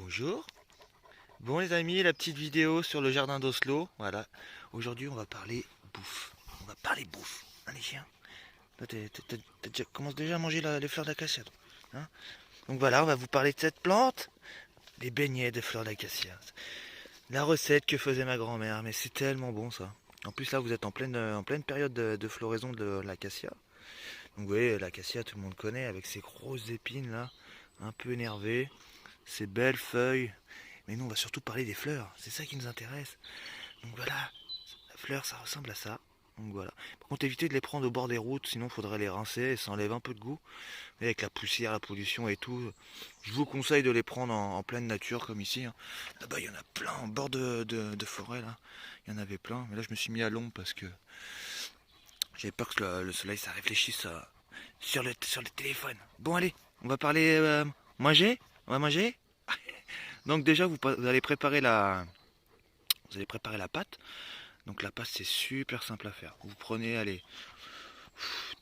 Bonjour. Bon les amis, la petite vidéo sur le jardin d'Oslo. Voilà. Aujourd'hui on va parler bouffe. On va parler bouffe. Hein les chiens. Toi, commences déjà à manger les fleurs d'acacia. Hein, donc voilà, on va vous parler de cette plante. Les beignets de fleurs d'acacia. La recette que faisait ma grand-mère. Mais c'est tellement bon ça. En plus là vous êtes en pleine période de floraison de l'acacia. Donc vous voyez, l'acacia tout le monde connaît avec ses grosses épines là. Un peu énervées. Ses belles feuilles. Mais nous, on va surtout parler des fleurs. C'est ça qui nous intéresse. Donc voilà, la fleur, ça ressemble à ça. Donc voilà. Par contre, évitez de les prendre au bord des routes, sinon il faudrait les rincer et ça enlève un peu de goût. Et avec la poussière, la pollution et tout, je vous conseille de les prendre en pleine nature comme ici. Hein. Là-bas, il y en a plein en bord de forêt. Là. Il y en avait plein. Mais là, je me suis mis à l'ombre parce que j'avais peur que le soleil, ça réfléchisse sur le téléphone. Bon, allez, on va parler manger. On va manger. Donc déjà, vous allez préparer la pâte. Donc la pâte, c'est super simple à faire. Vous prenez, allez,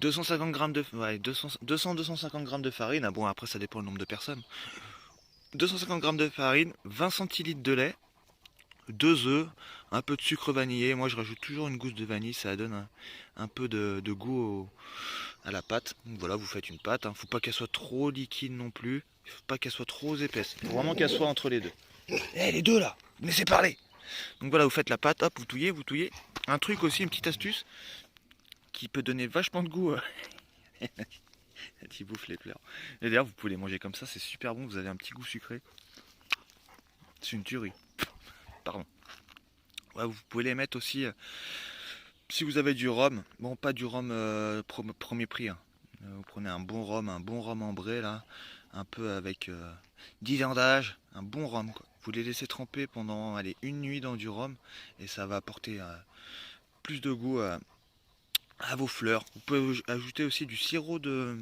250 grammes de, ouais, 250 grammes de farine. Ah bon, après, ça dépend le nombre de personnes. 250 grammes de farine, 20 centilitres de lait, 2 œufs, un peu de sucre vanillé. Moi, je rajoute toujours une gousse de vanille. Ça donne un peu de goût à la pâte. Donc voilà, vous faites une pâte. Hein. Faut pas qu'elle soit trop liquide non plus. Faut pas qu'elle soit trop épaisse. Faut vraiment qu'elle soit entre les deux. Eh, les deux là, vous me laissez parler. Donc voilà, vous faites la pâte, hop, vous touillez, vous touillez. Un truc aussi, une petite astuce qui peut donner vachement de goût. Qui bouffe les fleurs. Et d'ailleurs, vous pouvez les manger comme ça, c'est super bon. Vous avez un petit goût sucré. C'est une tuerie. Pardon. Ouais, vous pouvez les mettre aussi si vous avez du rhum. Bon, pas du rhum premier prix. Hein. Vous prenez un bon rhum ambré là, un peu avec 10 ans d'âge, un bon rhum quoi. Vous les laissez tremper pendant allez, une nuit dans du rhum et ça va apporter plus de goût à vos fleurs. Vous pouvez ajouter aussi du sirop de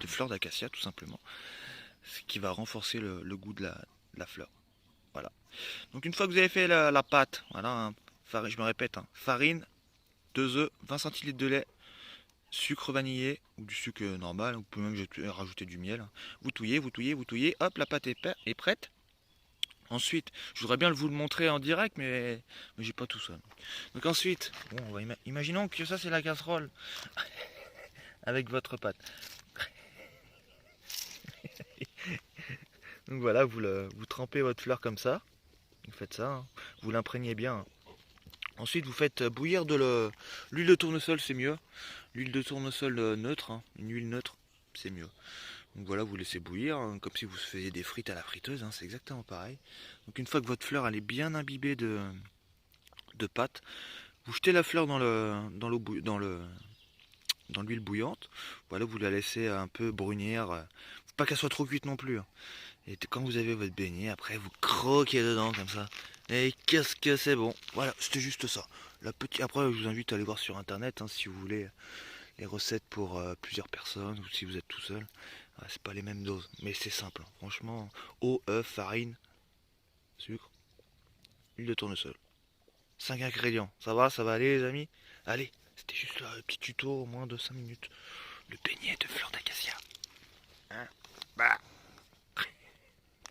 fleurs d'acacia tout simplement, ce qui va renforcer le goût de la fleur. Voilà. Donc une fois que vous avez fait la pâte, voilà, hein, je me répète, hein, farine, 2 œufs, 20 centilitres de lait, sucre vanillé ou du sucre normal, vous pouvez même rajouter du miel. Vous touillez, vous touillez, vous touillez, hop, la pâte est prête. Ensuite, je voudrais bien vous le montrer en direct, mais j'ai pas tout ça. Donc ensuite, bon, imaginons que ça c'est la casserole avec votre pâte. Donc voilà, vous trempez votre fleur comme ça. Vous faites ça, hein. Vous l'imprégnez bien. Hein. Ensuite, vous faites bouillir l'huile de tournesol, c'est mieux. L'huile de tournesol neutre, hein, une huile neutre, c'est mieux. Donc voilà, vous laissez bouillir, hein, comme si vous faisiez des frites à la friteuse, hein, c'est exactement pareil. Donc une fois que votre fleur elle est bien imbibée de pâte, vous jetez la fleur dans l'huile bouillante. Voilà, vous la laissez un peu brunir. Faut pas qu'elle soit trop cuite non plus. Hein. Et quand vous avez votre beignet, après vous croquez dedans comme ça. Et qu'est-ce que c'est bon. Voilà, c'était juste ça. Après, je vous invite à aller voir sur internet hein, si vous voulez les recettes pour plusieurs personnes ou si vous êtes tout seul. Ouais, c'est pas les mêmes doses, mais c'est simple. Hein. Franchement, eau, œuf, farine, sucre, huile de tournesol. 5 ingrédients. Ça va aller les amis. Allez, c'était juste là, un petit tuto au moins de 5 minutes. Le beignet de fleurs d'acacia. Hein bah.